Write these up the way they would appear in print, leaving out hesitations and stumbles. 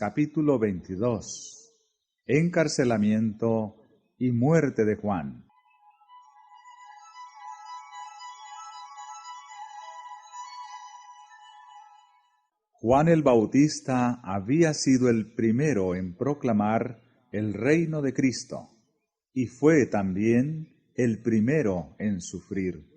capítulo 22. Encarcelamiento y muerte de Juan. Juan el Bautista había sido el primero en proclamar el reino de Cristo, y fue también el primero en sufrir.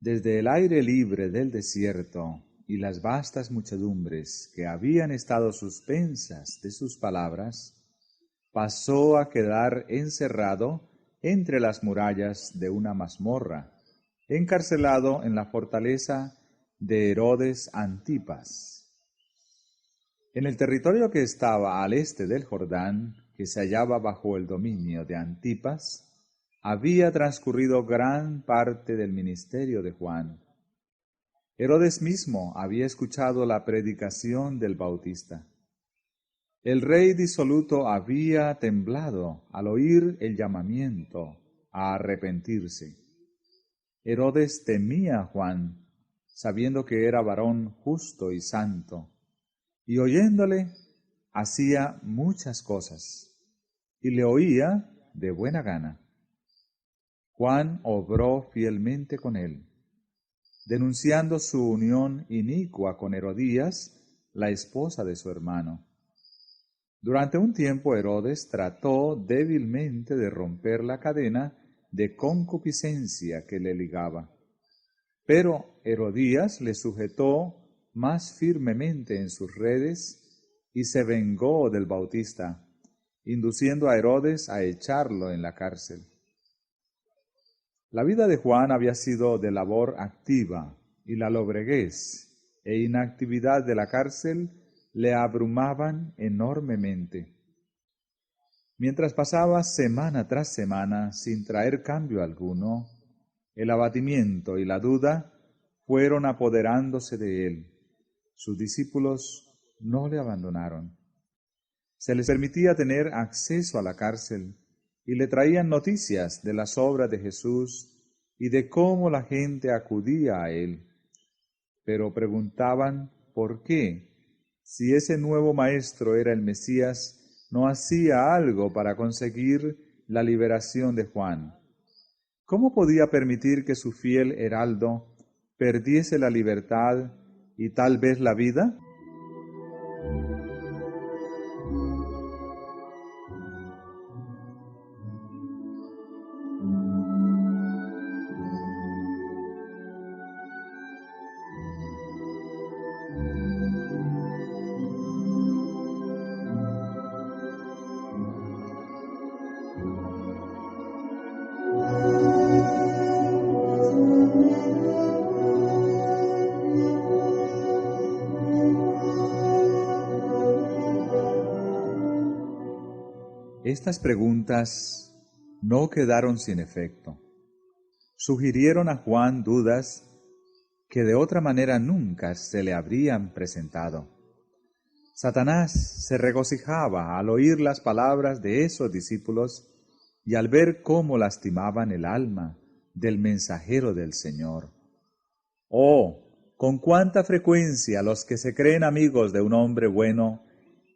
Desde el aire libre del desierto y las vastas muchedumbres que habían estado suspensas de sus palabras, pasó a quedar encerrado entre las murallas de una mazmorra, encarcelado en la fortaleza de Herodes Antipas. En el territorio que estaba al este del Jordán, que se hallaba bajo el dominio de Antipas, había transcurrido gran parte del ministerio de Juan. Herodes mismo había escuchado la predicación del Bautista. El rey disoluto había temblado al oír el llamamiento a arrepentirse. Herodes temía a Juan, sabiendo que era varón justo y santo, y oyéndole hacía muchas cosas, y le oía de buena gana. Juan obró fielmente con él, denunciando su unión inicua con Herodías, la esposa de su hermano. Durante un tiempo Herodes trató débilmente de romper la cadena de concupiscencia que le ligaba, pero Herodías le sujetó más firmemente en sus redes y se vengó del Bautista, induciendo a Herodes a echarlo en la cárcel. La vida de Juan había sido de labor activa, y la lobreguez e inactividad de la cárcel le abrumaban enormemente. Mientras pasaba semana tras semana sin traer cambio alguno, el abatimiento y la duda fueron apoderándose de él. Sus discípulos no le abandonaron. Se les permitía tener acceso a la cárcel y le traían noticias de las obras de Jesús y de cómo la gente acudía a él. Pero preguntaban por qué, si ese nuevo maestro era el Mesías, no hacía algo para conseguir la liberación de Juan. ¿Cómo podía permitir que su fiel heraldo perdiese la libertad y tal vez la vida? Estas preguntas no quedaron sin efecto. Sugirieron a Juan dudas que de otra manera nunca se le habrían presentado. Satanás se regocijaba al oír las palabras de esos discípulos y al ver cómo lastimaban el alma del mensajero del Señor. Oh, con cuánta frecuencia los que se creen amigos de un hombre bueno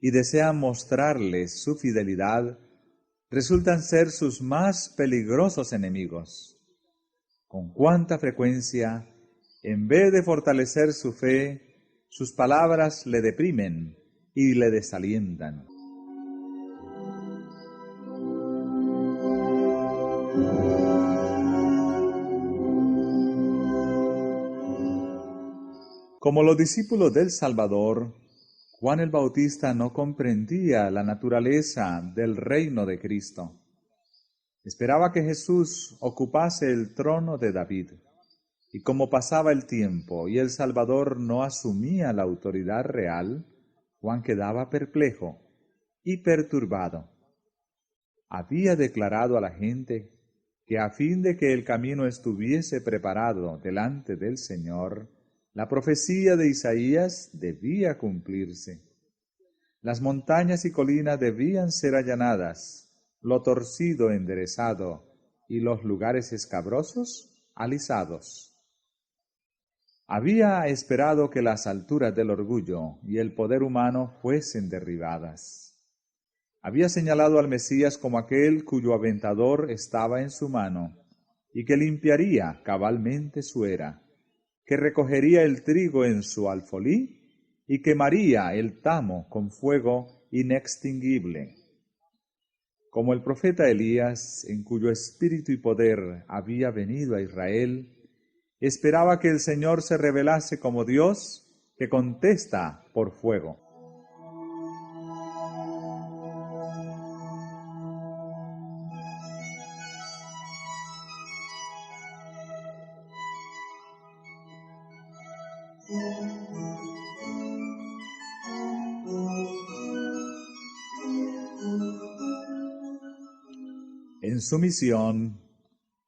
y desean mostrarles su fidelidad, resultan ser sus más peligrosos enemigos. Con cuánta frecuencia, en vez de fortalecer su fe, sus palabras le deprimen y le desalientan. Como los discípulos del Salvador, Juan el Bautista no comprendía la naturaleza del reino de Cristo. Esperaba que Jesús ocupase el trono de David, y como pasaba el tiempo y el Salvador no asumía la autoridad real, Juan quedaba perplejo y perturbado. Había declarado a la gente que a fin de que el camino estuviese preparado delante del Señor, la profecía de Isaías debía cumplirse. Las montañas y colinas debían ser allanadas, lo torcido enderezado y los lugares escabrosos alisados. Había esperado que las alturas del orgullo y el poder humano fuesen derribadas. Había señalado al Mesías como aquel cuyo aventador estaba en su mano y que limpiaría cabalmente su era, que recogería el trigo en su alfolí y quemaría el tamo con fuego inextinguible. Como el profeta Elías, en cuyo espíritu y poder había venido a Israel, esperaba que el Señor se revelase como Dios que contesta por fuego. En su misión,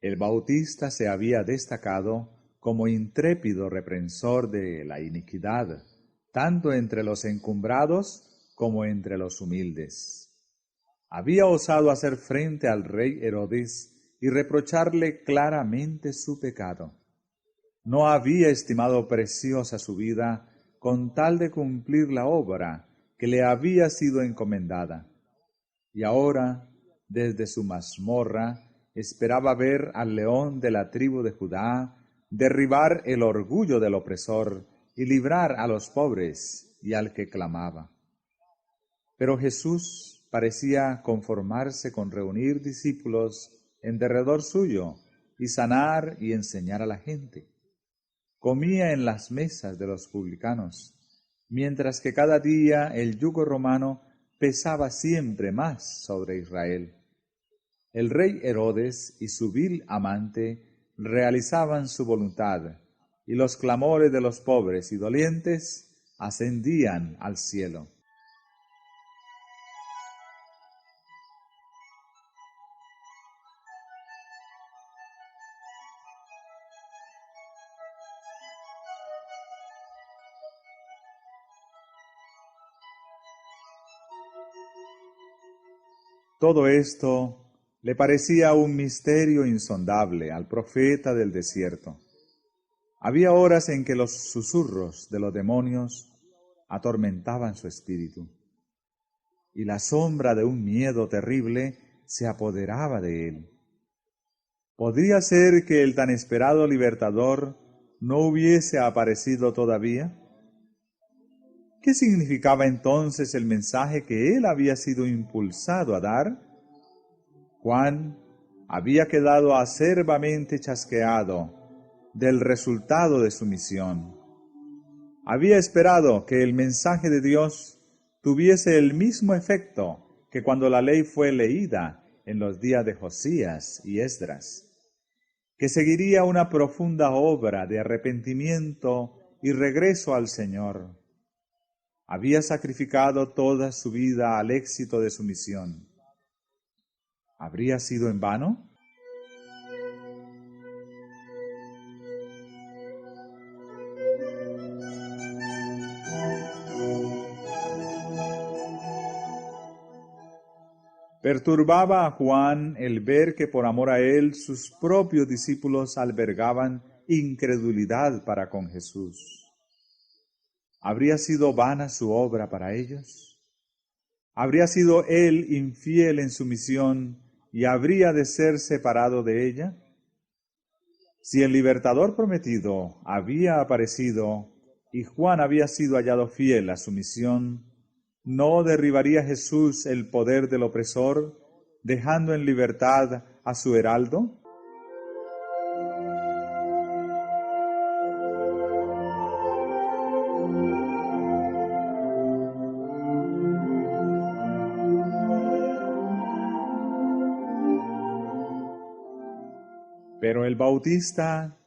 el Bautista se había destacado como intrépido reprensor de la iniquidad, tanto entre los encumbrados como entre los humildes. Había osado hacer frente al rey Herodes y reprocharle claramente su pecado. No había estimado preciosa su vida con tal de cumplir la obra que le había sido encomendada. Y ahora, desde su mazmorra, esperaba ver al león de la tribu de Judá derribar el orgullo del opresor y librar a los pobres y al que clamaba. Pero Jesús parecía conformarse con reunir discípulos en derredor suyo y sanar y enseñar a la gente. Comía en las mesas de los publicanos, mientras que cada día el yugo romano pesaba siempre más sobre Israel. El rey Herodes y su vil amante realizaban su voluntad, y los clamores de los pobres y dolientes ascendían al cielo. Todo esto le parecía un misterio insondable al profeta del desierto. Había horas en que los susurros de los demonios atormentaban su espíritu, y la sombra de un miedo terrible se apoderaba de él. ¿Podría ser que el tan esperado libertador no hubiese aparecido todavía? ¿Qué significaba entonces el mensaje que él había sido impulsado a dar? Juan había quedado acerbamente chasqueado del resultado de su misión. Había esperado que el mensaje de Dios tuviese el mismo efecto que cuando la ley fue leída en los días de Josías y Esdras, que seguiría una profunda obra de arrepentimiento y regreso al Señor. Había sacrificado toda su vida al éxito de su misión. ¿Habría sido en vano? Perturbaba a Juan el ver que por amor a él sus propios discípulos albergaban incredulidad para con Jesús. ¿Habría sido vana su obra para ellos? ¿Habría sido él infiel en su misión y habría de ser separado de ella? Si el libertador prometido había aparecido y Juan había sido hallado fiel a su misión, ¿no derribaría Jesús el poder del opresor, dejando en libertad a su heraldo? Pero el Bautista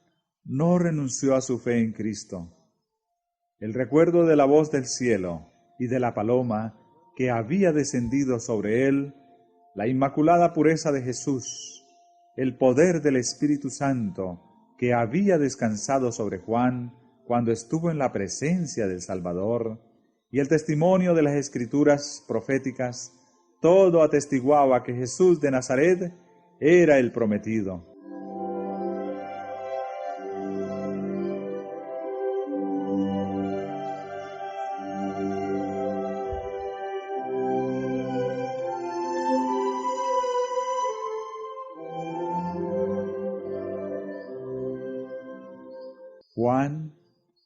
no renunció a su fe en Cristo. El recuerdo de la voz del cielo y de la paloma que había descendido sobre él, la inmaculada pureza de Jesús, el poder del Espíritu Santo que había descansado sobre Juan cuando estuvo en la presencia del Salvador, y el testimonio de las Escrituras proféticas, todo atestiguaba que Jesús de Nazaret era el prometido. Juan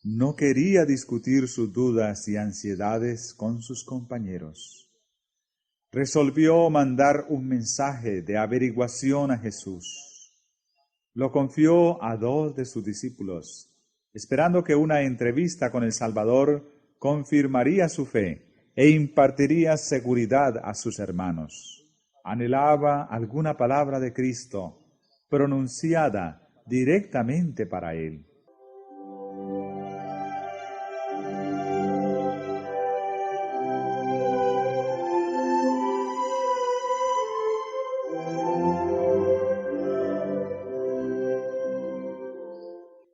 no quería discutir sus dudas y ansiedades con sus compañeros. Resolvió mandar un mensaje de averiguación a Jesús. Lo confió a 2 de sus discípulos, esperando que una entrevista con el Salvador confirmaría su fe e impartiría seguridad a sus hermanos. Anhelaba alguna palabra de Cristo, pronunciada directamente para él.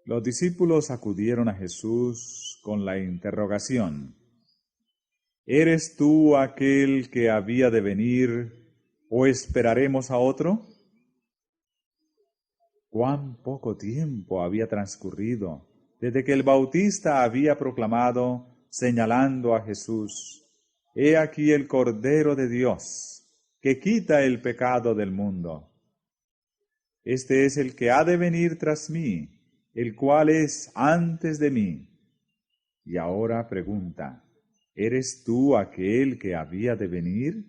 Los discípulos acudieron a Jesús con la interrogación: ¿eres tú aquel que había de venir o esperaremos a otro? Cuán poco tiempo había transcurrido desde que el Bautista había proclamado, señalando a Jesús: «He aquí el Cordero de Dios, que quita el pecado del mundo. Este es el que ha de venir tras mí, el cual es antes de mí». Y ahora pregunta: ¿eres tú aquel que había de venir?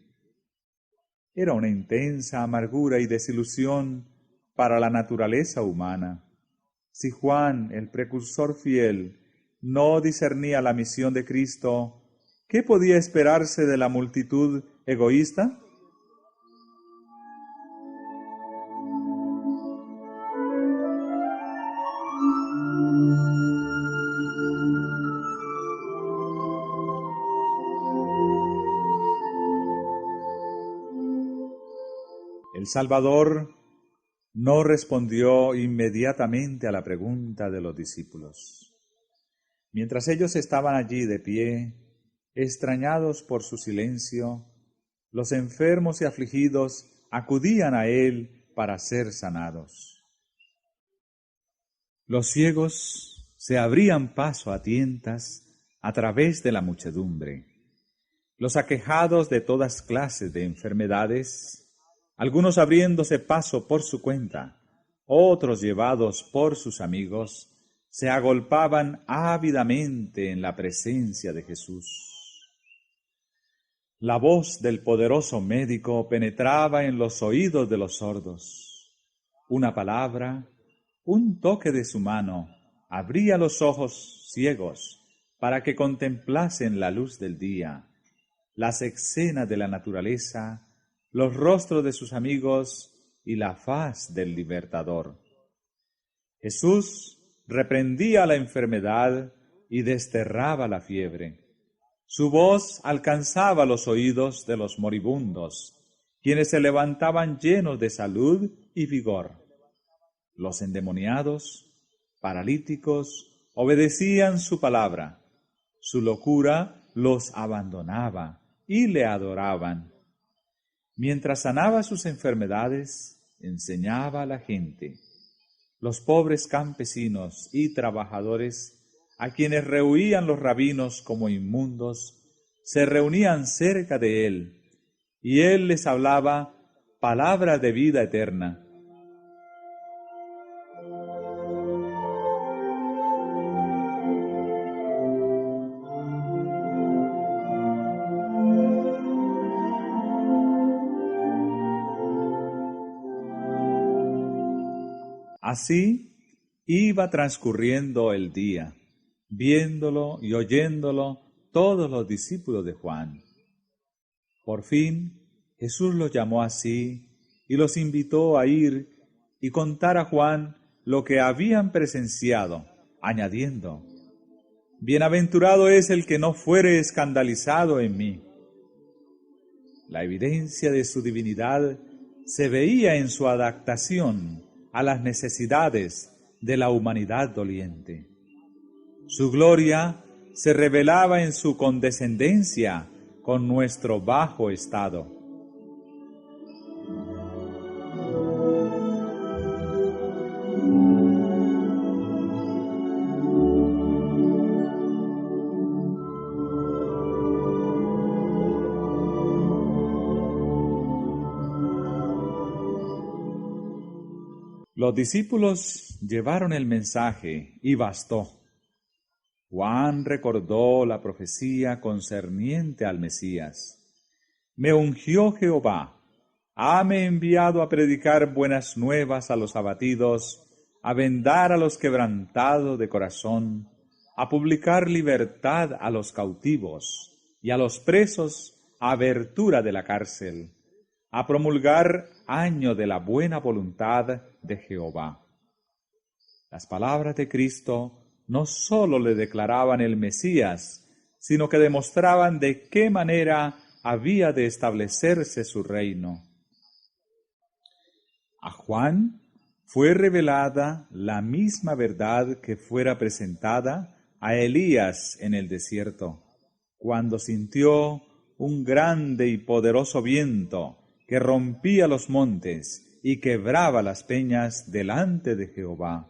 Era una intensa amargura y desilusión para la naturaleza humana. Si Juan, el precursor fiel, no discernía la misión de Cristo, ¿qué podía esperarse de la multitud egoísta? El Salvador no respondió inmediatamente a la pregunta de los discípulos. Mientras ellos estaban allí de pie, extrañados por su silencio, los enfermos y afligidos acudían a él para ser sanados. Los ciegos se abrían paso a tientas a través de la muchedumbre. Los aquejados de todas clases de enfermedades, algunos abriéndose paso por su cuenta, otros llevados por sus amigos, se agolpaban ávidamente en la presencia de Jesús. La voz del poderoso médico penetraba en los oídos de los sordos. Una palabra, un toque de su mano, abría los ojos ciegos para que contemplasen la luz del día, las escenas de la naturaleza, los rostros de sus amigos y la faz del libertador. Jesús reprendía la enfermedad y desterraba la fiebre. Su voz alcanzaba los oídos de los moribundos, quienes se levantaban llenos de salud y vigor. Los endemoniados, paralíticos, obedecían su palabra. Su locura los abandonaba y le adoraban. Mientras sanaba sus enfermedades, enseñaba a la gente. Los pobres campesinos y trabajadores, a quienes rehuían los rabinos como inmundos, se reunían cerca de él, y él les hablaba palabra de vida eterna. Así iba transcurriendo el día, viéndolo y oyéndolo todos los discípulos de Juan. Por fin Jesús los llamó así y los invitó a ir y contar a Juan lo que habían presenciado, añadiendo: «Bienaventurado es el que no fuere escandalizado en mí». La evidencia de su divinidad se veía en su adaptación a las necesidades de la humanidad doliente. Su gloria se revelaba en su condescendencia con nuestro bajo estado. Los discípulos llevaron el mensaje y bastó. Juan recordó la profecía concerniente al Mesías. Me ungió Jehová, hame enviado a predicar buenas nuevas a los abatidos, a vendar a los quebrantados de corazón, a publicar libertad a los cautivos y a los presos abertura de la cárcel, a promulgar año de la buena voluntad de Jehová. Las palabras de Cristo no sólo le declaraban el Mesías, sino que demostraban de qué manera había de establecerse su reino. A Juan fue revelada la misma verdad que fuera presentada a Elías en el desierto, cuando sintió un grande y poderoso viento que rompía los montes y quebraba las peñas delante de Jehová.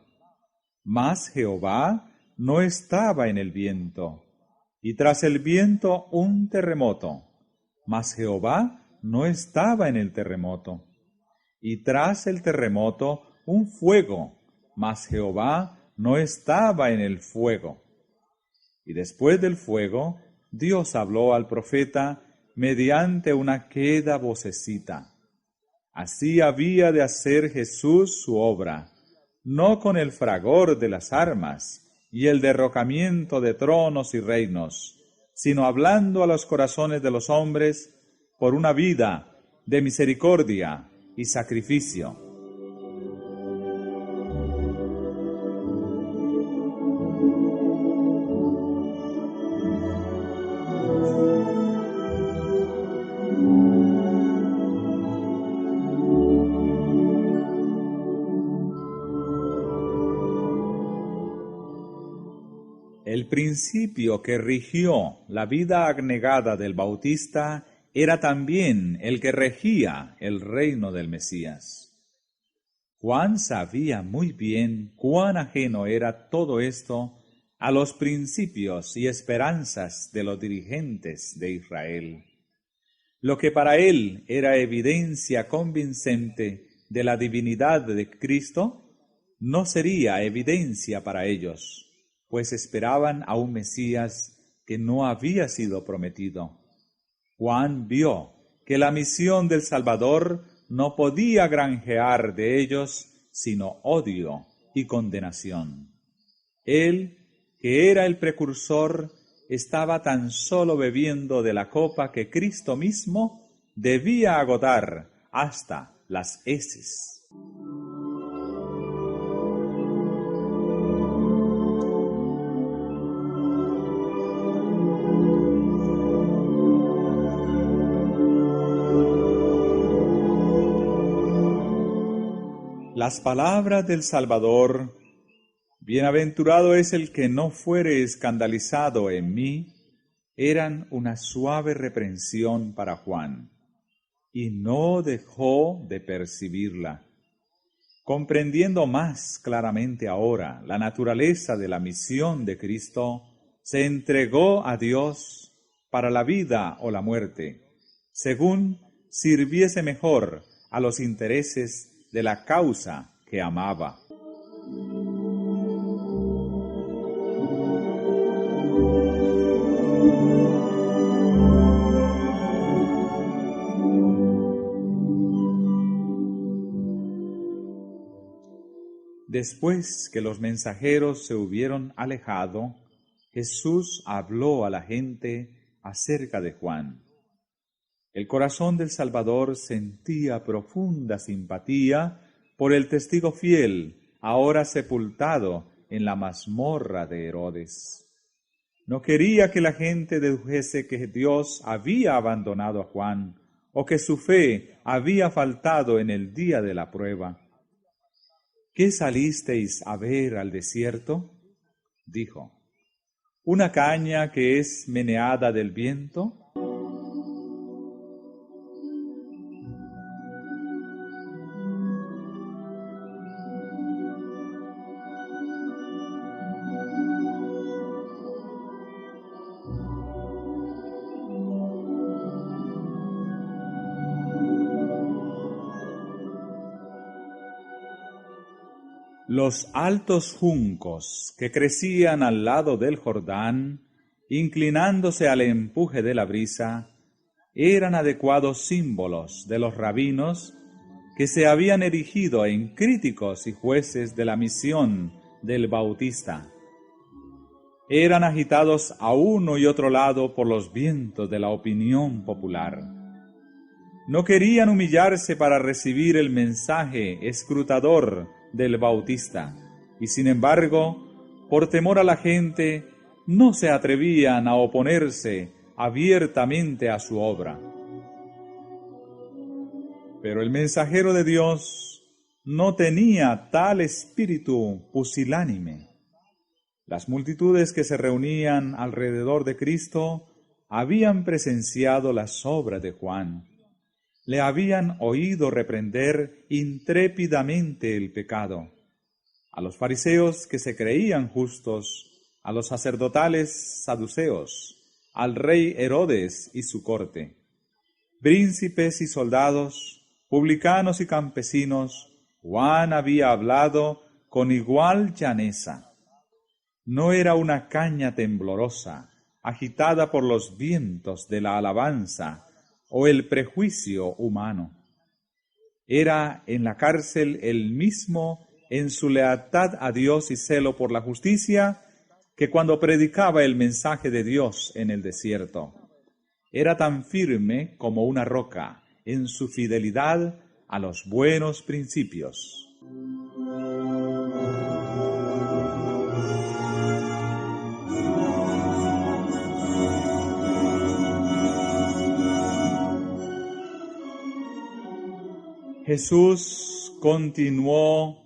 Mas Jehová no estaba en el viento, y tras el viento un terremoto. Mas Jehová no estaba en el terremoto, y tras el terremoto un fuego. Mas Jehová no estaba en el fuego. Y después del fuego, Dios habló al profeta mediante una queda vocecita. Así había de hacer Jesús su obra, no con el fragor de las armas y el derrocamiento de tronos y reinos, sino hablando a los corazones de los hombres por una vida de misericordia y sacrificio. El principio que rigió la vida abnegada del Bautista era también el que regía el reino del Mesías. Juan sabía muy bien cuán ajeno era todo esto a los principios y esperanzas de los dirigentes de Israel. Lo que para él era evidencia convincente de la divinidad de Cristo, no sería evidencia para ellos, pues esperaban a un Mesías que no había sido prometido. Juan vio que la misión del Salvador no podía granjear de ellos sino odio y condenación. Él, que era el precursor, estaba tan solo bebiendo de la copa que Cristo mismo debía agotar hasta las heces. Las palabras del Salvador: bienaventurado es el que no fuere escandalizado en mí, eran una suave reprensión para Juan, y no dejó de percibirla. Comprendiendo más claramente ahora la naturaleza de la misión de Cristo, se entregó a Dios para la vida o la muerte, según sirviese mejor a los intereses de la causa que amaba. Después que los mensajeros se hubieron alejado, Jesús habló a la gente acerca de Juan. El corazón del Salvador sentía profunda simpatía por el testigo fiel, ahora sepultado en la mazmorra de Herodes. No quería que la gente dedujese que Dios había abandonado a Juan o que su fe había faltado en el día de la prueba. ¿Qué salisteis a ver al desierto? Dijo. ¿Una caña que es meneada del viento? Los altos juncos que crecían al lado del Jordán, inclinándose al empuje de la brisa, eran adecuados símbolos de los rabinos que se habían erigido en críticos y jueces de la misión del Bautista. Eran agitados a uno y otro lado por los vientos de la opinión popular. No querían humillarse para recibir el mensaje escrutador del Bautista, y sin embargo, por temor a la gente, no se atrevían a oponerse abiertamente a su obra. Pero el mensajero de Dios no tenía tal espíritu pusilánime. Las multitudes que se reunían alrededor de Cristo habían presenciado las obras de Juan. Le habían oído reprender intrépidamente el pecado. A los fariseos que se creían justos, a los sacerdotales saduceos, al rey Herodes y su corte, príncipes y soldados, publicanos y campesinos, Juan había hablado con igual llaneza. No era una caña temblorosa, agitada por los vientos de la alabanza o el prejuicio humano. Era en la cárcel el mismo en su lealtad a Dios y celo por la justicia que cuando predicaba el mensaje de Dios en el desierto. Era tan firme como una roca en su fidelidad a los buenos principios. Jesús continuó: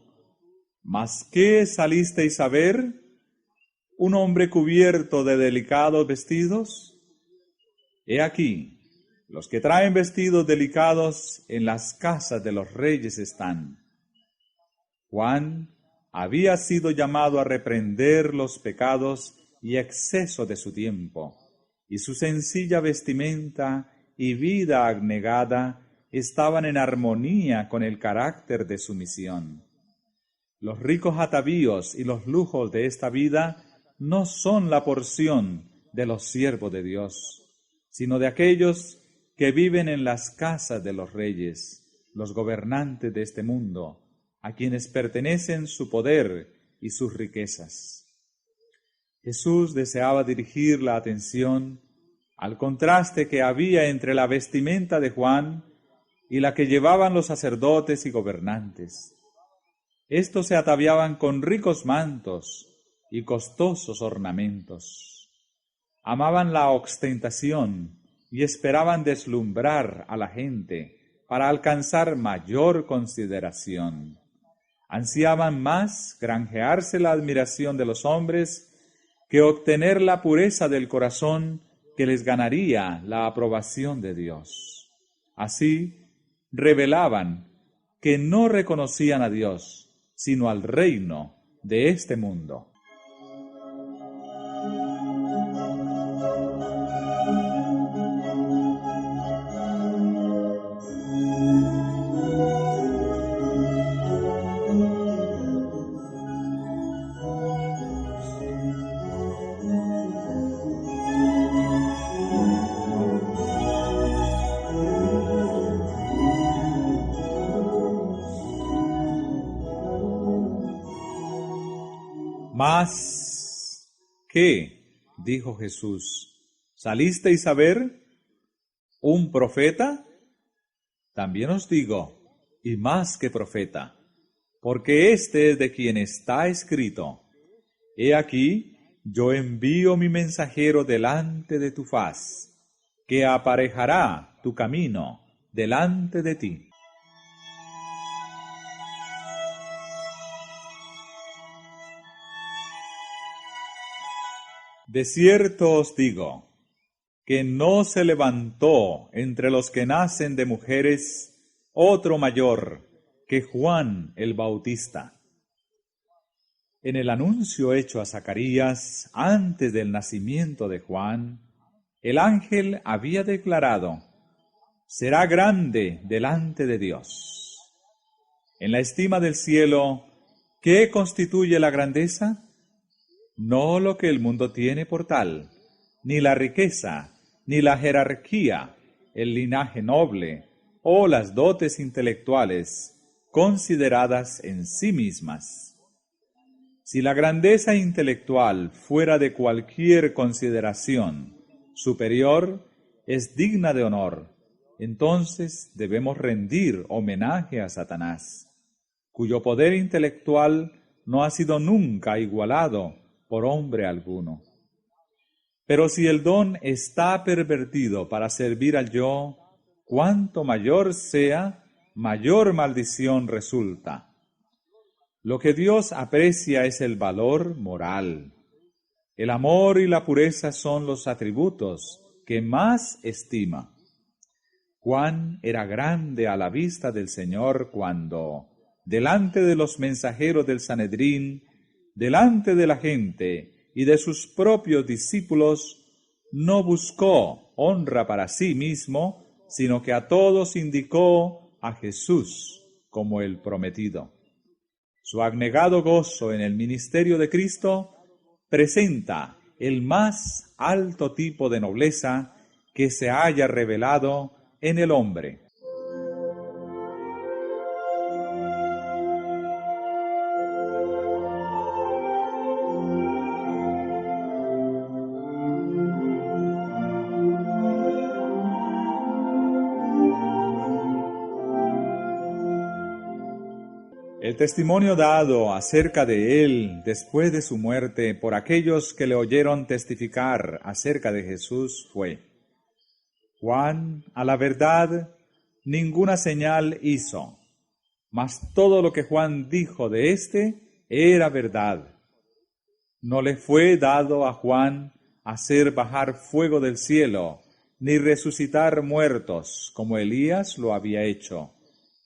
¿Mas qué salisteis a ver? ¿Un hombre cubierto de delicados vestidos? He aquí, los que traen vestidos delicados en las casas de los reyes están. Juan había sido llamado a reprender los pecados y exceso de su tiempo, y su sencilla vestimenta y vida abnegada estaban en armonía con el carácter de su misión. Los ricos atavíos y los lujos de esta vida no son la porción de los siervos de Dios, sino de aquellos que viven en las casas de los reyes, los gobernantes de este mundo, a quienes pertenecen su poder y sus riquezas. Jesús deseaba dirigir la atención al contraste que había entre la vestimenta de Juan y la que llevaban los sacerdotes y gobernantes. Estos se ataviaban con ricos mantos y costosos ornamentos. Amaban la ostentación y esperaban deslumbrar a la gente para alcanzar mayor consideración. Ansiaban más granjearse la admiración de los hombres que obtener la pureza del corazón que les ganaría la aprobación de Dios. Así, revelaban que no reconocían a Dios, sino al reino de este mundo. ¿Mas qué? Dijo Jesús. ¿Salisteis a ver un profeta? También os digo, y más que profeta, porque este es de quien está escrito: He aquí, yo envío mi mensajero delante de tu faz, que aparejará tu camino delante de ti. De cierto os digo, que no se levantó entre los que nacen de mujeres otro mayor que Juan el Bautista. En el anuncio hecho a Zacarías antes del nacimiento de Juan, el ángel había declarado: será grande delante de Dios. En la estima del cielo ¿Qué constituye la grandeza? No lo que el mundo tiene por tal, ni la riqueza, ni la jerarquía, el linaje noble o las dotes intelectuales consideradas en sí mismas. Si la grandeza intelectual fuera de cualquier consideración superior, es digna de honor, entonces debemos rendir homenaje a Satanás, cuyo poder intelectual no ha sido nunca igualado por hombre alguno. Pero si el don está pervertido para servir al yo, cuanto mayor sea, mayor maldición resulta. Lo que Dios aprecia es el valor moral. El amor y la pureza son los atributos que más estima. Juan era grande a la vista del Señor cuando, delante de los mensajeros del Sanedrín, delante de la gente y de sus propios discípulos, no buscó honra para sí mismo, sino que a todos indicó a Jesús como el prometido. Su abnegado gozo en el ministerio de Cristo presenta el más alto tipo de nobleza que se haya revelado en el hombre. El testimonio dado acerca de él después de su muerte por aquellos que le oyeron testificar acerca de Jesús fue: Juan, a la verdad, ninguna señal hizo, mas todo lo que Juan dijo de éste era verdad. No le fue dado a Juan hacer bajar fuego del cielo, ni resucitar muertos, como Elías lo había hecho,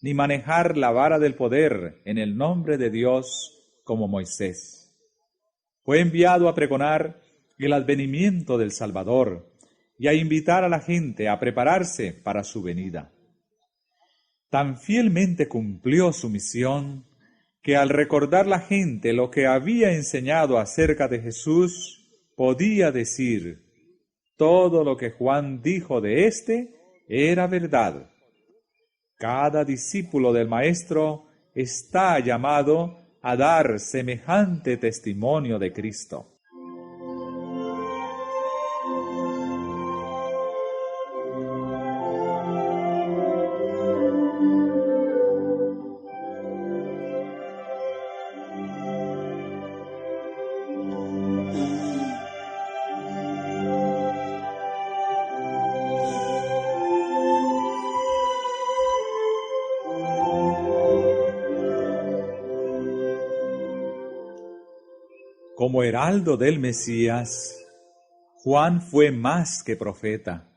ni manejar la vara del poder en el nombre de Dios como Moisés. Fue enviado a pregonar el advenimiento del Salvador y a invitar a la gente a prepararse para su venida. Tan fielmente cumplió su misión que al recordar la gente lo que había enseñado acerca de Jesús, podía decir: todo lo que Juan dijo de éste era verdad. Cada discípulo del Maestro está llamado a dar semejante testimonio de Cristo. Como heraldo del Mesías, Juan fue más que profeta,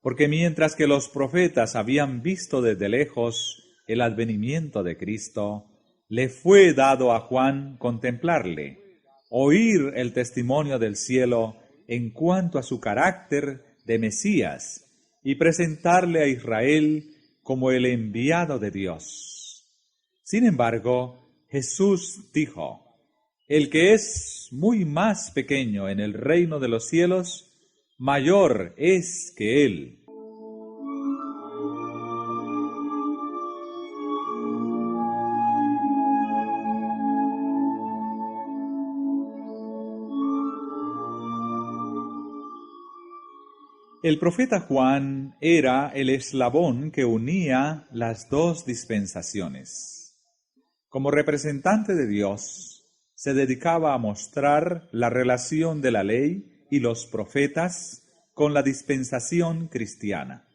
porque mientras que los profetas habían visto desde lejos el advenimiento de Cristo, le fue dado a Juan contemplarle, oír el testimonio del cielo en cuanto a su carácter de Mesías y presentarle a Israel como el enviado de Dios. Sin embargo, Jesús dijo: el que es muy más pequeño en el reino de los cielos, mayor es que él. El profeta Juan era el eslabón que unía las dos dispensaciones. Como representante de Dios, se dedicaba a mostrar la relación de la ley y los profetas con la dispensación cristiana.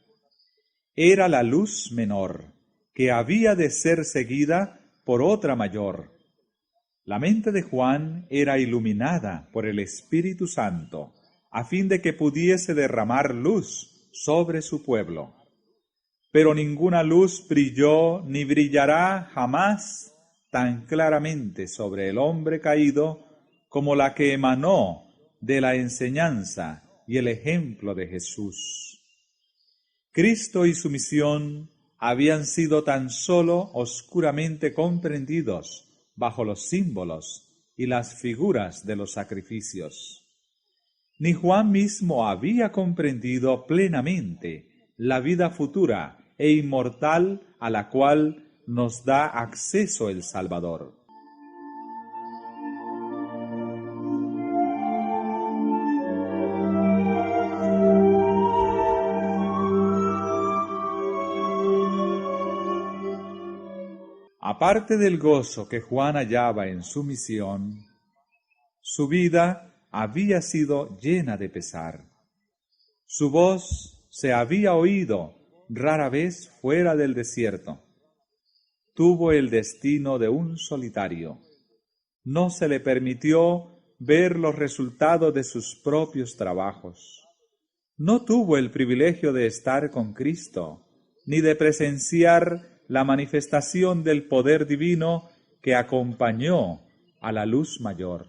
Era la luz menor, que había de ser seguida por otra mayor. La mente de Juan era iluminada por el Espíritu Santo, a fin de que pudiese derramar luz sobre su pueblo. Pero ninguna luz brilló ni brillará jamás tan claramente sobre el hombre caído como la que emanó de la enseñanza y el ejemplo de Jesús. Cristo y su misión habían sido tan solo oscuramente comprendidos bajo los símbolos y las figuras de los sacrificios. Ni Juan mismo había comprendido plenamente la vida futura e inmortal a la cual nos da acceso el Salvador. Aparte del gozo que Juan hallaba en su misión, su vida había sido llena de pesar. Su voz se había oído rara vez fuera del desierto. Tuvo el destino de un solitario. No se le permitió ver los resultados de sus propios trabajos. No tuvo el privilegio de estar con Cristo, ni de presenciar la manifestación del poder divino que acompañó a la luz mayor.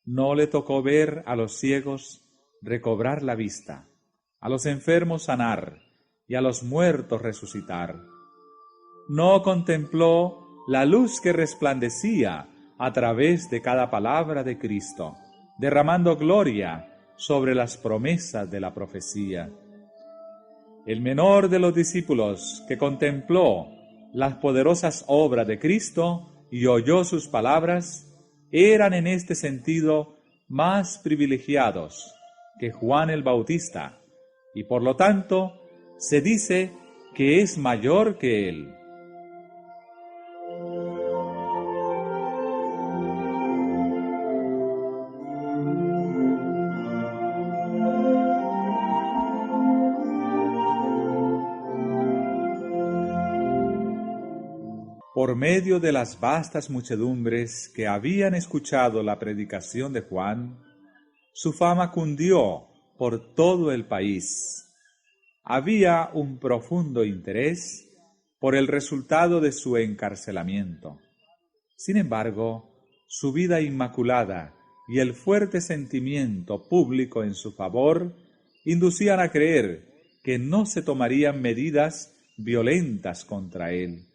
No le tocó ver a los ciegos recobrar la vista, a los enfermos sanar y a los muertos resucitar. No contempló la luz que resplandecía a través de cada palabra de Cristo, derramando gloria sobre las promesas de la profecía. El menor de los discípulos que contempló las poderosas obras de Cristo y oyó sus palabras, eran en este sentido más privilegiados que Juan el Bautista, y por lo tanto se dice que es mayor que él. Por medio de las vastas muchedumbres que habían escuchado la predicación de Juan, su fama cundió por todo el país. Había un profundo interés por el resultado de su encarcelamiento. Sin embargo, su vida inmaculada y el fuerte sentimiento público en su favor inducían a creer que no se tomarían medidas violentas contra él.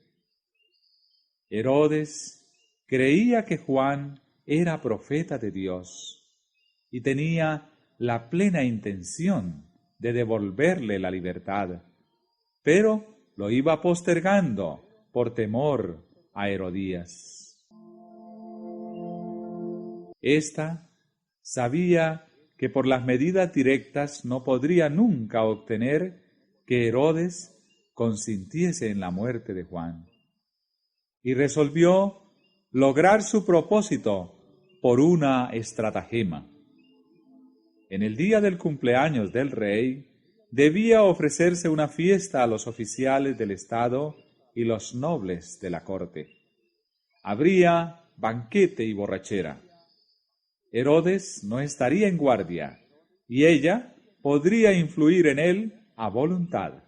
Herodes creía que Juan era profeta de Dios y tenía la plena intención de devolverle la libertad, pero lo iba postergando por temor a Herodías. Esta sabía que por las medidas directas no podría nunca obtener que Herodes consintiese en la muerte de Juan, y resolvió lograr su propósito por una estratagema. En el día del cumpleaños del rey, debía ofrecerse una fiesta a los oficiales del Estado y los nobles de la corte. Habría banquete y borrachera. Herodes no estaría en guardia, y ella podría influir en él a voluntad.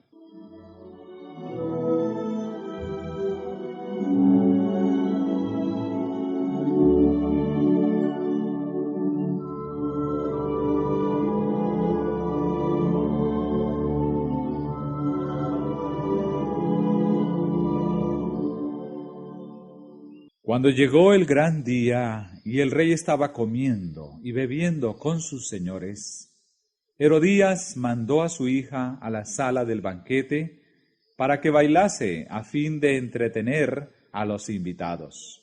Cuando llegó el gran día y el rey estaba comiendo y bebiendo con sus señores, Herodías mandó a su hija a la sala del banquete para que bailase a fin de entretener a los invitados.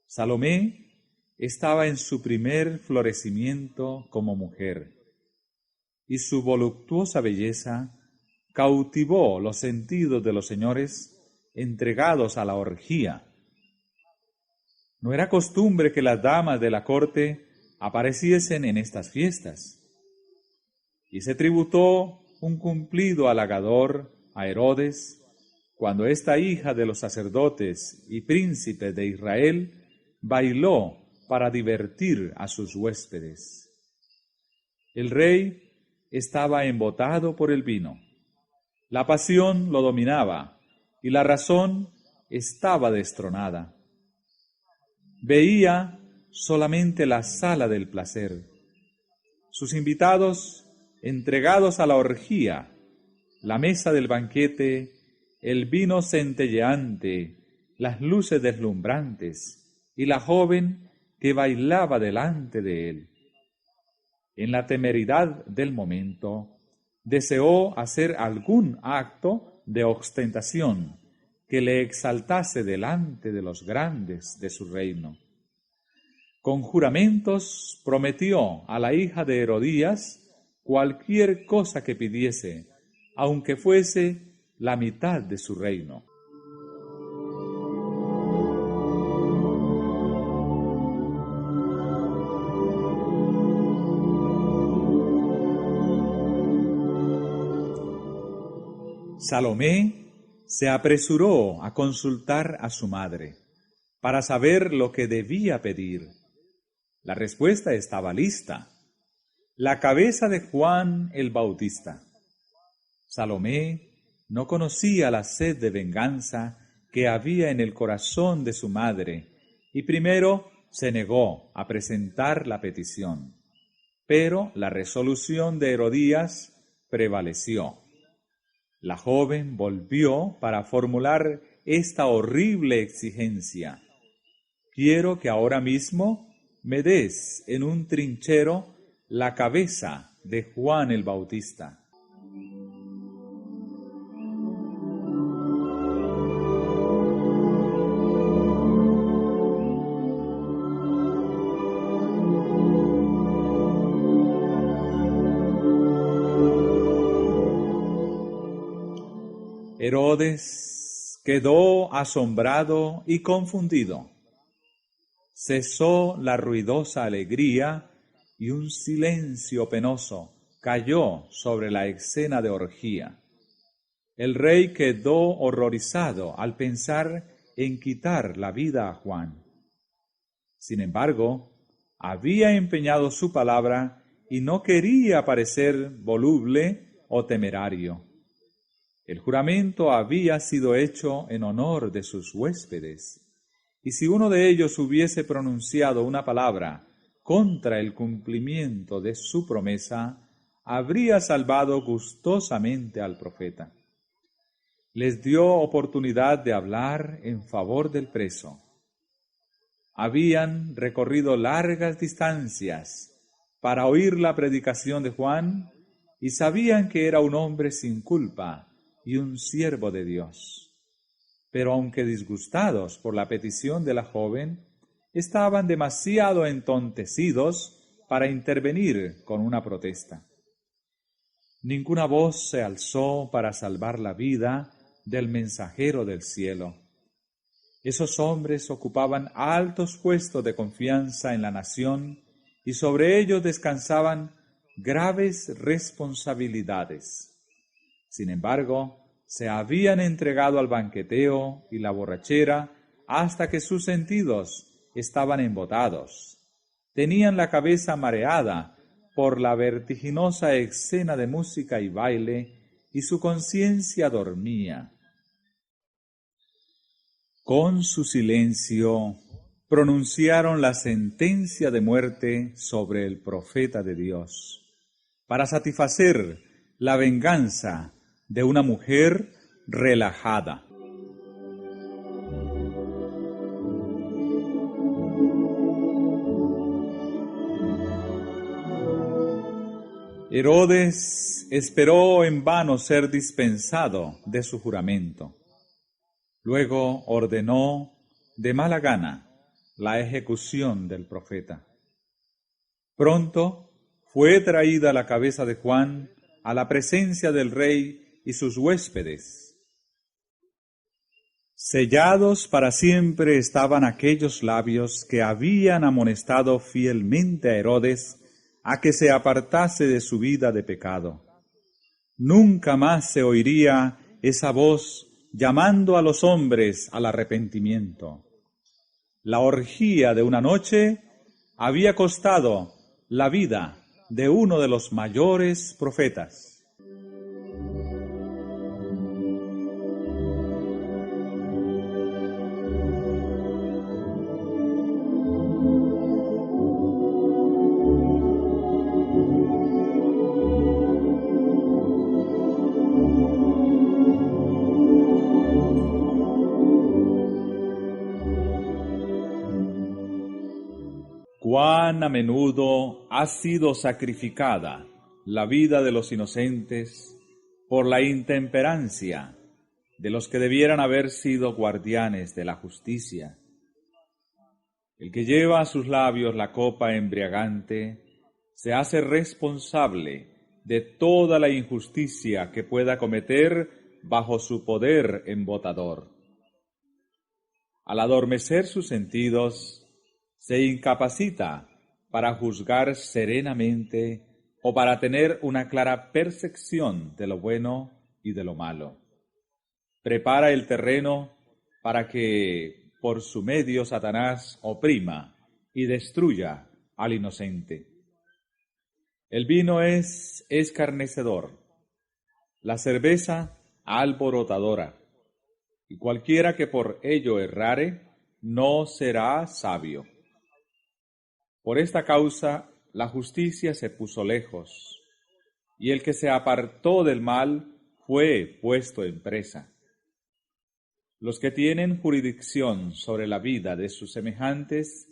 Salomé estaba en su primer florecimiento como mujer, y su voluptuosa belleza cautivó los sentidos de los señores entregados a la orgía. No era costumbre que las damas de la corte apareciesen en estas fiestas, y se tributó un cumplido halagador a Herodes cuando esta hija de los sacerdotes y príncipes de Israel bailó para divertir a sus huéspedes. El rey estaba embotado por el vino, la pasión lo dominaba y la razón estaba destronada. Veía solamente la sala del placer, sus invitados entregados a la orgía, la mesa del banquete, el vino centelleante las luces deslumbrantes y la joven que bailaba delante de él. En la temeridad del momento, deseó hacer algún acto de ostentación que le exaltase delante de los grandes de su reino. Con juramentos prometió a la hija de Herodías cualquier cosa que pidiese, aunque fuese la mitad de su reino. Salomé se apresuró a consultar a su madre para saber lo que debía pedir. La respuesta estaba lista: la cabeza de Juan el Bautista. Salomé no conocía la sed de venganza que había en el corazón de su madre y primero se negó a presentar la petición. Pero la resolución de Herodías prevaleció. La joven volvió para formular esta horrible exigencia: quiero que ahora mismo me des en un trinchero la cabeza de Juan el Bautista. Herodes quedó asombrado y confundido. Cesó la ruidosa alegría y un silencio penoso cayó sobre la escena de orgía. El rey quedó horrorizado al pensar en quitar la vida a Juan. Sin embargo, había empeñado su palabra y no quería parecer voluble o temerario. El juramento había sido hecho en honor de sus huéspedes, y si uno de ellos hubiese pronunciado una palabra contra el cumplimiento de su promesa, habría salvado gustosamente al profeta. Les dio oportunidad de hablar en favor del preso. Habían recorrido largas distancias para oír la predicación de Juan y sabían que era un hombre sin culpa y un siervo de Dios. Pero aunque disgustados por la petición de la joven, estaban demasiado entontecidos para intervenir con una protesta. Ninguna voz se alzó para salvar la vida del mensajero del cielo. Esos hombres ocupaban altos puestos de confianza en la nación y sobre ellos descansaban graves responsabilidades. Sin embargo, se habían entregado al banqueteo y la borrachera hasta que sus sentidos estaban embotados. Tenían la cabeza mareada por la vertiginosa escena de música y baile y su conciencia dormía. Con su silencio pronunciaron la sentencia de muerte sobre el profeta de Dios para satisfacer la venganza de una mujer relajada. Herodes esperó en vano ser dispensado de su juramento. Luego ordenó de mala gana la ejecución del profeta. Pronto fue traída la cabeza de Juan a la presencia del rey y sus huéspedes. Sellados para siempre estaban aquellos labios que habían amonestado fielmente a Herodes a que se apartase de su vida de pecado. Nunca más se oiría esa voz llamando a los hombres al arrepentimiento. La orgía de una noche había costado la vida de uno de los mayores profetas. cuán a menudo ha sido sacrificada la vida de los inocentes por la intemperancia de los que debieran haber sido guardianes de la justicia. El que lleva a sus labios la copa embriagante se hace responsable de toda la injusticia que pueda cometer bajo su poder embotador. Al adormecer sus sentidos, se incapacita para juzgar serenamente o para tener una clara percepción de lo bueno y de lo malo. Prepara el terreno para que, por su medio, Satanás oprima y destruya al inocente. El vino es escarnecedor, la cerveza alborotadora, y cualquiera que por ello errare no será sabio. Por esta causa la justicia se puso lejos, y el que se apartó del mal fue puesto en presa. Los que tienen jurisdicción sobre la vida de sus semejantes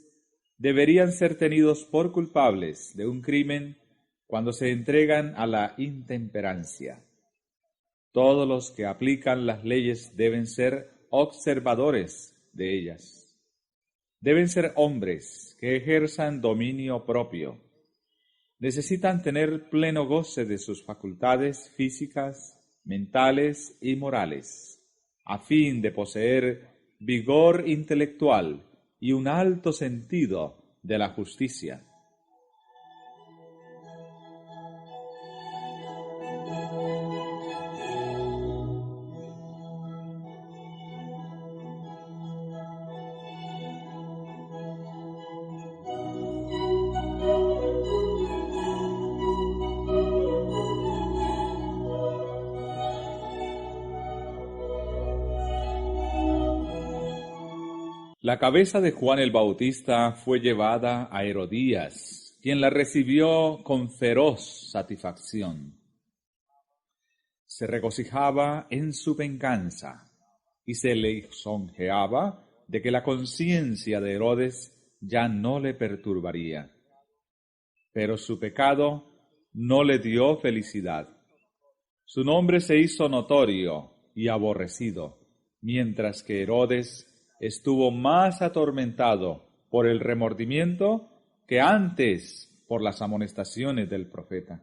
deberían ser tenidos por culpables de un crimen cuando se entregan a la intemperancia. Todos los que aplican las leyes deben ser observadores de ellas. Deben ser hombres que ejerzan dominio propio. Necesitan tener pleno goce de sus facultades físicas, mentales y morales, a fin de poseer vigor intelectual y un alto sentido de la justicia. La cabeza de Juan el Bautista fue llevada a Herodías, quien la recibió con feroz satisfacción. Se regocijaba en su venganza y se lisonjeaba de que la conciencia de Herodes ya no le perturbaría. Pero su pecado no le dio felicidad. Su nombre se hizo notorio y aborrecido, mientras que Herodes estuvo más atormentado por el remordimiento que antes por las amonestaciones del profeta.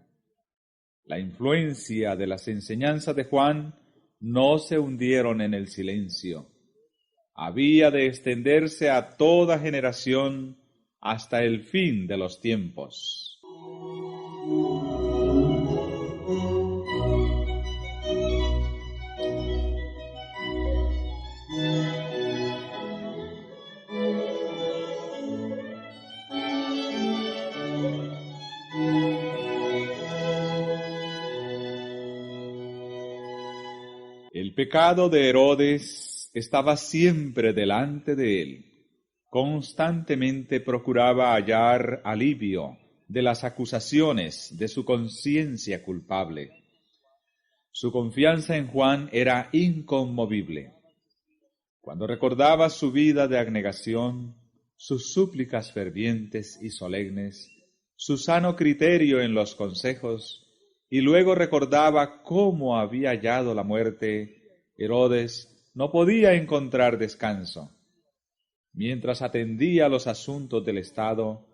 La influencia de las enseñanzas de Juan no se hundieron en el silencio. Había de extenderse a toda generación hasta el fin de los tiempos. El pecado de Herodes estaba siempre delante de él. Constantemente procuraba hallar alivio de las acusaciones de su conciencia culpable. Su confianza en Juan era inconmovible. Cuando recordaba su vida de abnegación, sus súplicas fervientes y solemnes, su sano criterio en los consejos, y luego recordaba cómo había hallado la muerte, Herodes no podía encontrar descanso. Mientras atendía los asuntos del Estado,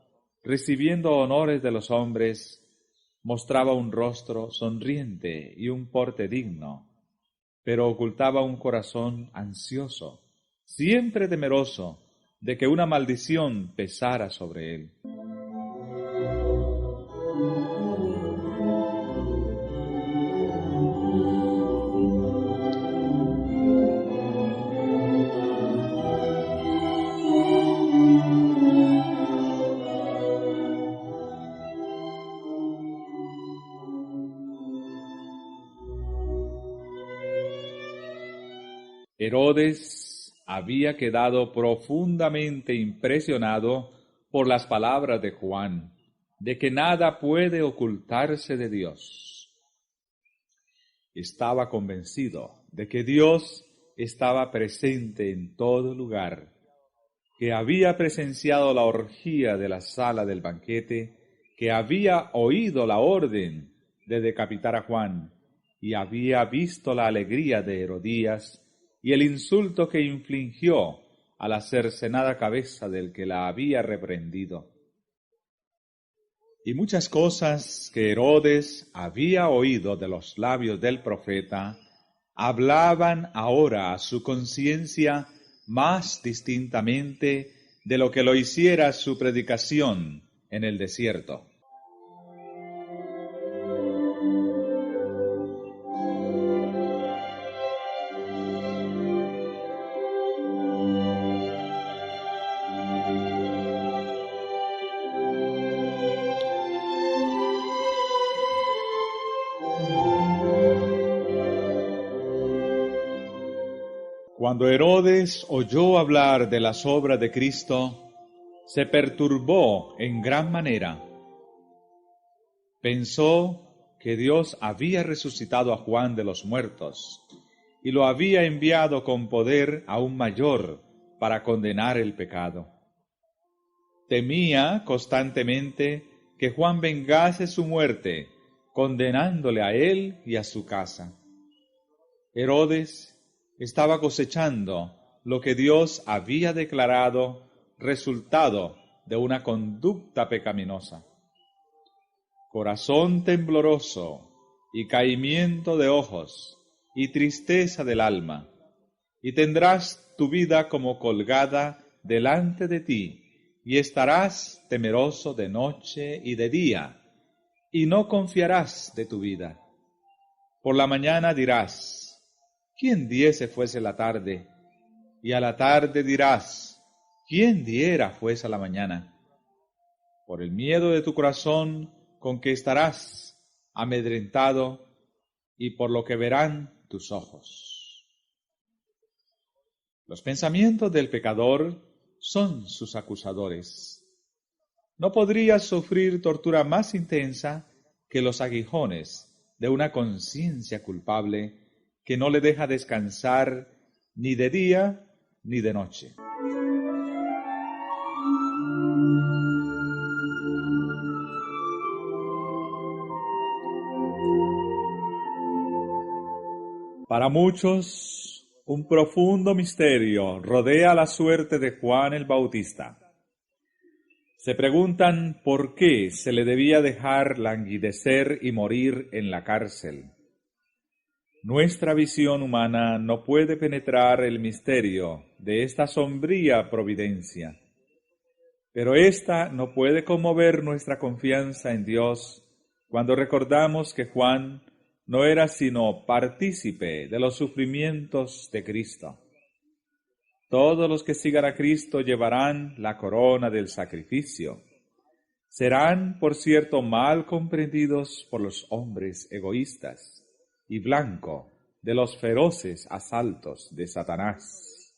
recibiendo honores de los hombres, mostraba un rostro sonriente y un porte digno, pero ocultaba un corazón ansioso, siempre temeroso de que una maldición pesara sobre él. Herodes había quedado profundamente impresionado por las palabras de Juan, de que nada puede ocultarse de Dios. Estaba convencido de que Dios estaba presente en todo lugar, que había presenciado la orgía de la sala del banquete, que había oído la orden de decapitar a Juan, y había visto la alegría de Herodías y el insulto que infligió a la cercenada cabeza del que la había reprendido. Y muchas cosas que Herodes había oído de los labios del profeta hablaban ahora a su conciencia más distintamente de lo que lo hiciera su predicación en el desierto. Cuando Herodes oyó hablar de las obras de Cristo, se perturbó en gran manera. Pensó que Dios había resucitado a Juan de los muertos y lo había enviado con poder aún mayor para condenar el pecado. Temía constantemente que Juan vengase su muerte, condenándole a él y a su casa. Herodes estaba cosechando lo que Dios había declarado resultado de una conducta pecaminosa. Corazón tembloroso y caimiento de ojos y tristeza del alma, y tendrás tu vida como colgada delante de ti, y estarás temeroso de noche y de día, y no confiarás de tu vida. Por la mañana dirás: ¿quién diese fuese la tarde? Y a la tarde dirás: ¿quién diera fuese la mañana? Por el miedo de tu corazón con que estarás amedrentado, y por lo que verán tus ojos. Los pensamientos del pecador son sus acusadores. No podría sufrir tortura más intensa que los aguijones de una conciencia culpable que no le deja descansar ni de día ni de noche. Para muchos, un profundo misterio rodea la suerte de Juan el Bautista. Se preguntan por qué se le debía dejar languidecer y morir en la cárcel. Nuestra visión humana no puede penetrar el misterio de esta sombría providencia, pero ésta no puede conmover nuestra confianza en Dios cuando recordamos que Juan no era sino partícipe de los sufrimientos de Cristo. Todos los que sigan a Cristo llevarán la corona del sacrificio. Serán, por cierto, mal comprendidos por los hombres egoístas y blanco de los feroces asaltos de Satanás.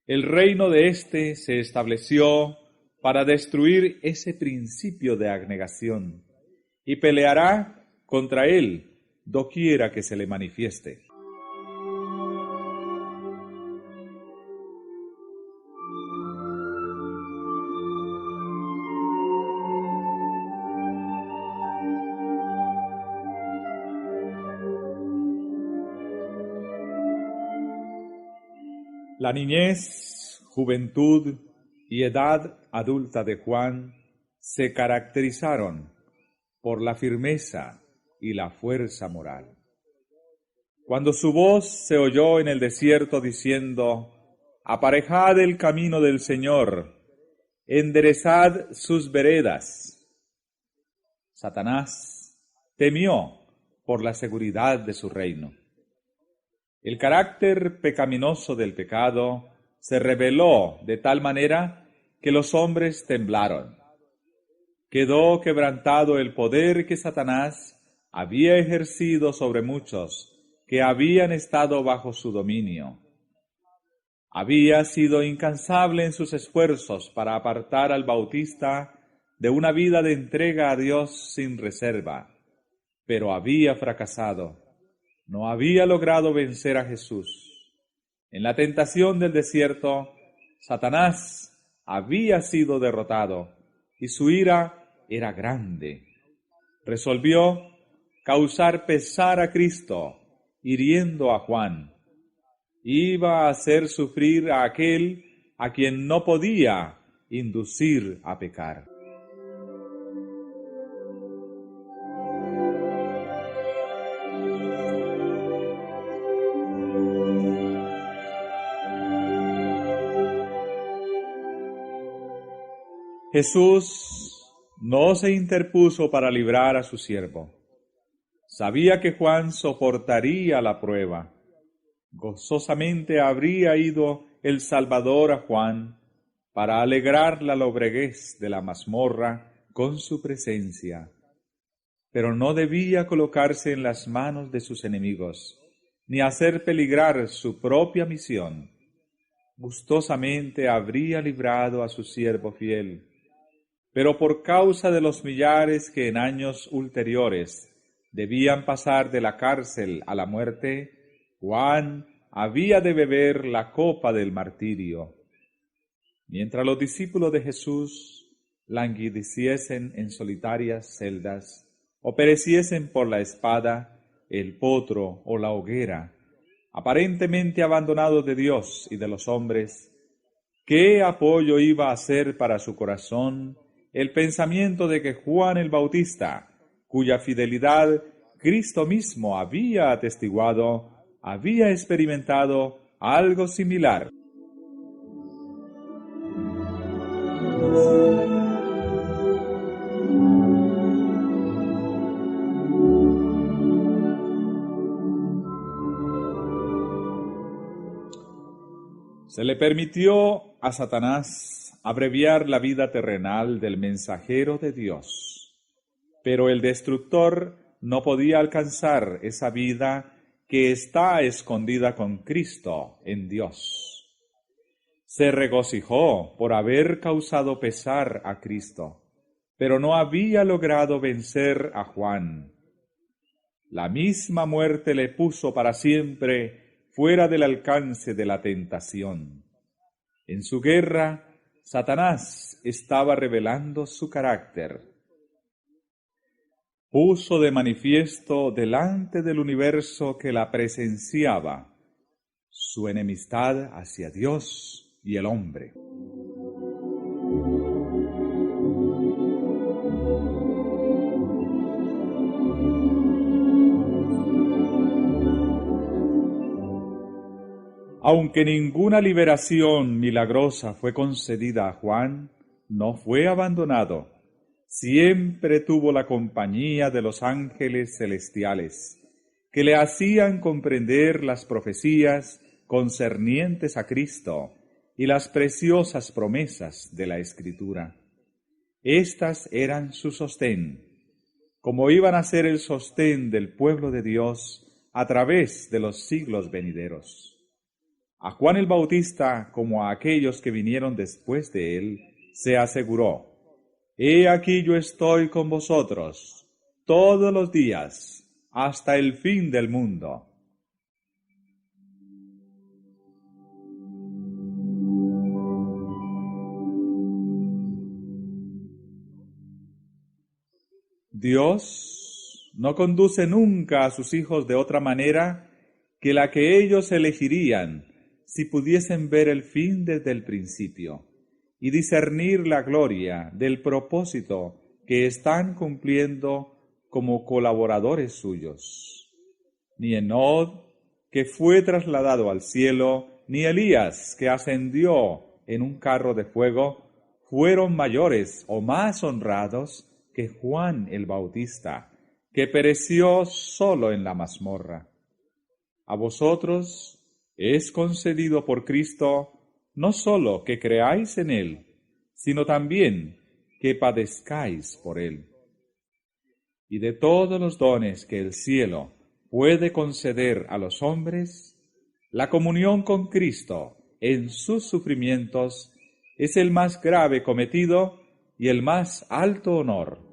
El reino de éste se estableció para destruir ese principio de abnegación y peleará contra él doquiera que se le manifieste. La niñez, juventud y edad adulta de Juan se caracterizaron por la firmeza y la fuerza moral. Cuando su voz se oyó en el desierto diciendo: «Aparejad el camino del Señor, enderezad sus veredas», Satanás temió por la seguridad de su reino. El carácter pecaminoso del pecado se reveló de tal manera que los hombres temblaron. Quedó quebrantado el poder que Satanás había ejercido sobre muchos que habían estado bajo su dominio. Había sido incansable en sus esfuerzos para apartar al Bautista de una vida de entrega a Dios sin reserva, pero había fracasado. No había logrado vencer a Jesús. En la tentación del desierto, Satanás había sido derrotado y su ira era grande. Resolvió causar pesar a Cristo, hiriendo a Juan. Iba a hacer sufrir a aquel a quien no podía inducir a pecar. Jesús no se interpuso para librar a su siervo. Sabía que Juan soportaría la prueba. Gozosamente habría ido el Salvador a Juan para alegrar la lobreguez de la mazmorra con su presencia. Pero no debía colocarse en las manos de sus enemigos, ni hacer peligrar su propia misión. Gustosamente habría librado a su siervo fiel, pero por causa de los millares que en años ulteriores debían pasar de la cárcel a la muerte, Juan había de beber la copa del martirio. Mientras los discípulos de Jesús languideciesen en solitarias celdas, o pereciesen por la espada, el potro o la hoguera, aparentemente abandonados de Dios y de los hombres, ¿qué apoyo iba a ser para su corazón el pensamiento de que Juan el Bautista, cuya fidelidad Cristo mismo había atestiguado, había experimentado algo similar? Se le permitió a Satanás abreviar la vida terrenal del mensajero de Dios, pero el destructor no podía alcanzar esa vida que está escondida con Cristo en Dios. Se regocijó por haber causado pesar a Cristo, pero no había logrado vencer a Juan. La misma muerte le puso para siempre fuera del alcance de la tentación. En su guerra, Satanás estaba revelando su carácter. Puso de manifiesto delante del universo que la presenciaba su enemistad hacia Dios y el hombre. Aunque ninguna liberación milagrosa fue concedida a Juan, no fue abandonado. Siempre tuvo la compañía de los ángeles celestiales, que le hacían comprender las profecías concernientes a Cristo y las preciosas promesas de la Escritura. Estas eran su sostén, como iban a ser el sostén del pueblo de Dios a través de los siglos venideros. A Juan el Bautista, como a aquellos que vinieron después de él, se aseguró: «He aquí yo estoy con vosotros todos los días, hasta el fin del mundo». Dios no conduce nunca a sus hijos de otra manera que la que ellos elegirían si pudiesen ver el fin desde el principio y discernir la gloria del propósito que están cumpliendo como colaboradores suyos. Ni Enod, que fue trasladado al cielo, ni Elías, que ascendió en un carro de fuego, fueron mayores o más honrados que Juan el Bautista, que pereció solo en la mazmorra. A vosotros es concedido por Cristo no sólo que creáis en Él, sino también que padezcáis por Él. Y de todos los dones que el cielo puede conceder a los hombres, la comunión con Cristo en sus sufrimientos es el más grave cometido y el más alto honor.